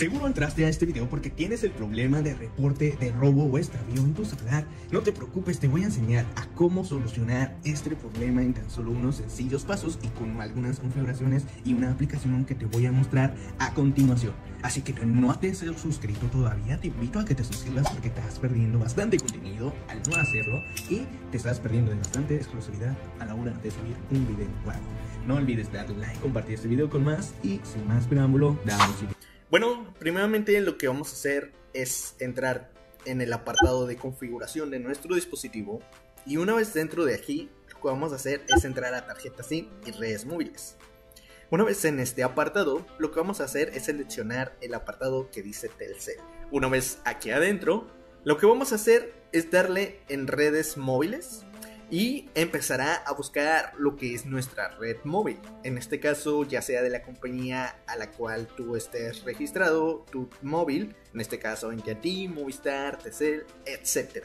Seguro entraste a este video porque tienes el problema de reporte de robo o extravío en tu celular. No te preocupes, te voy a enseñar a cómo solucionar este problema en tan solo unos sencillos pasos y con algunas configuraciones y una aplicación que te voy a mostrar a continuación. Así que no te has suscrito todavía, te invito a que te suscribas porque te estás perdiendo bastante contenido al no hacerlo y te estás perdiendo de bastante exclusividad a la hora de subir un video nuevo. No olvides darle like, compartir este video con más y sin más preámbulo, damos inicio. Bueno, primeramente lo que vamos a hacer es entrar en el apartado de configuración de nuestro dispositivo y una vez dentro de aquí lo que vamos a hacer es entrar a tarjeta SIM y redes móviles. Una vez en este apartado lo que vamos a hacer es seleccionar el apartado que dice Telcel. Una vez aquí adentro lo que vamos a hacer es darle en redes móviles y empezará a buscar lo que es nuestra red móvil. En este caso, ya sea de la compañía a la cual tú estés registrado, tu móvil, en este caso AT&T, Movistar, Telcel, etc.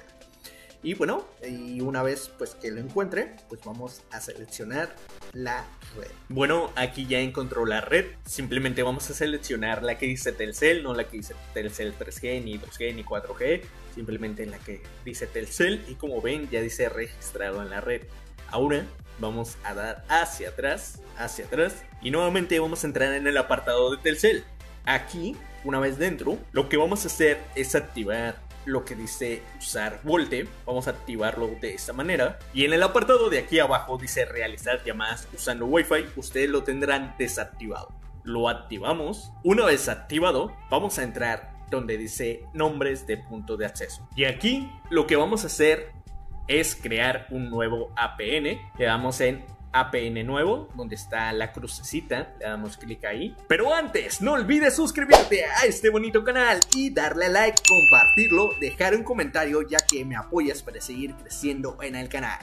Y bueno, y una vez pues que lo encuentre, pues vamos a seleccionar la red. Bueno, aquí ya encontró la red. Simplemente vamos a seleccionar la que dice Telcel, no la que dice Telcel 3G, ni 2G, ni 4G. Simplemente la que dice Telcel y como ven ya dice registrado en la red. Ahora vamos a dar hacia atrás y nuevamente vamos a entrar en el apartado de Telcel. Aquí, una vez dentro, lo que vamos a hacer es activar lo que dice usar VoLTE. Vamos a activarlo de esta manera y en el apartado de aquí abajo dice realizar llamadas usando Wi-Fi. Ustedes lo tendrán desactivado. Lo activamos. Una vez activado vamos a entrar donde dice nombres de punto de acceso y aquí lo que vamos a hacer es crear un nuevo APN. Le damos en APN nuevo, donde está la crucecita, le damos clic ahí. Pero antes, no olvides suscribirte a este bonito canal y darle a like, compartirlo, dejar un comentario ya que me apoyas para seguir creciendo en el canal.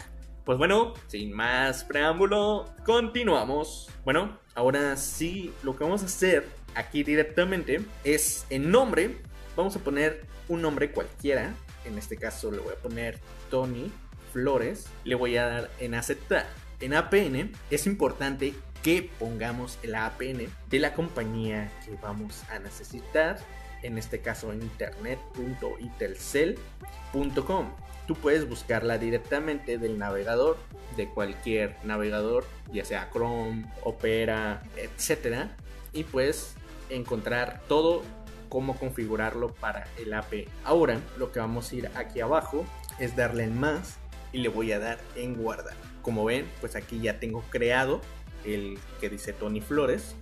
Pues bueno, sin más preámbulo, continuamos. Bueno, ahora sí, lo que vamos a hacer aquí directamente es en nombre, vamos a poner un nombre cualquiera. En este caso le voy a poner Tony Flores, le voy a dar en aceptar. En APN es importante que pongamos el APN de la compañía que vamos a necesitar, en este caso internet.itelcel.com. Tú puedes buscarla directamente del navegador, de cualquier navegador, ya sea Chrome, Opera, etcétera, y puedes encontrar todo cómo configurarlo para el APN. Ahora lo que vamos a ir aquí abajo es darle en más y le voy a dar en guardar. Como ven, pues aquí ya tengo creado el que dice Tony Flores.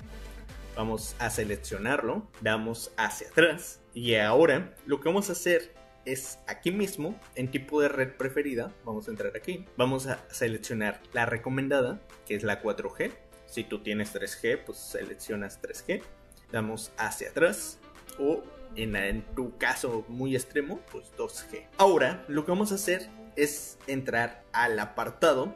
Vamos a seleccionarlo, damos hacia atrás y ahora lo que vamos a hacer es aquí mismo en tipo de red preferida. Vamos a entrar aquí, vamos a seleccionar la recomendada, que es la 4G. Si tú tienes 3G, pues seleccionas 3G, damos hacia atrás o en tu caso muy extremo, pues 2G. Ahora lo que vamos a hacer es entrar al apartado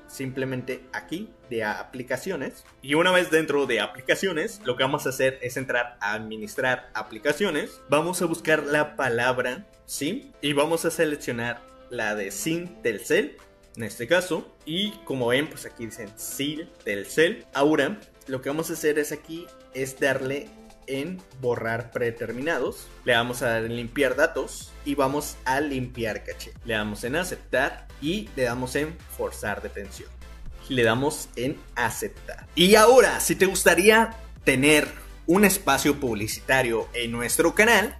simplemente aquí de aplicaciones y una vez dentro de aplicaciones lo que vamos a hacer es entrar a administrar aplicaciones. Vamos a buscar la palabra SIM y vamos a seleccionar la de SIM Telcel en este caso y como ven pues aquí dicen SIM Telcel. Ahora lo que vamos a hacer es aquí es darle en borrar predeterminados, le vamos a dar en limpiar datos y vamos a limpiar caché. Le damos en aceptar y le damos en forzar detención. Le damos en aceptar. Y ahora, si te gustaría tener un espacio publicitario en nuestro canal,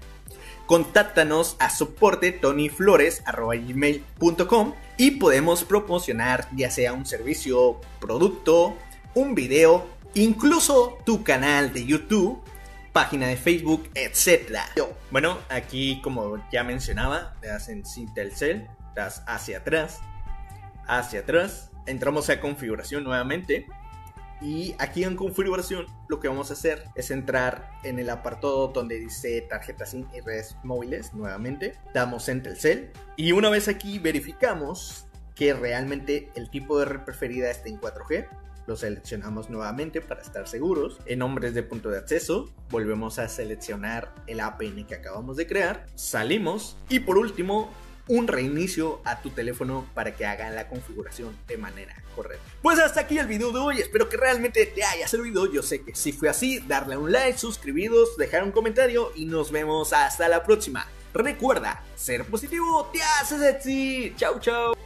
contáctanos a soporte.tonyflores@gmail.com y podemos promocionar ya sea un servicio, producto, un video, incluso tu canal de YouTube, página de Facebook, etc. Bueno, aquí como ya mencionaba, le das en SIM Telcel, das hacia atrás, entramos a configuración nuevamente y aquí en configuración lo que vamos a hacer es entrar en el apartado donde dice tarjeta SIM y redes móviles nuevamente, damos en Telcel y una vez aquí verificamos que realmente el tipo de red preferida esté en 4G. Lo seleccionamos nuevamente para estar seguros. En nombres de punto de acceso, volvemos a seleccionar el APN que acabamos de crear. Salimos y por último un reinicio a tu teléfono para que hagan la configuración de manera correcta. Pues hasta aquí el video de hoy, espero que realmente te haya servido. Yo sé que si fue así, darle un like, suscribiros, dejar un comentario y nos vemos hasta la próxima. Recuerda, ser positivo te hace sexy. Chau chau.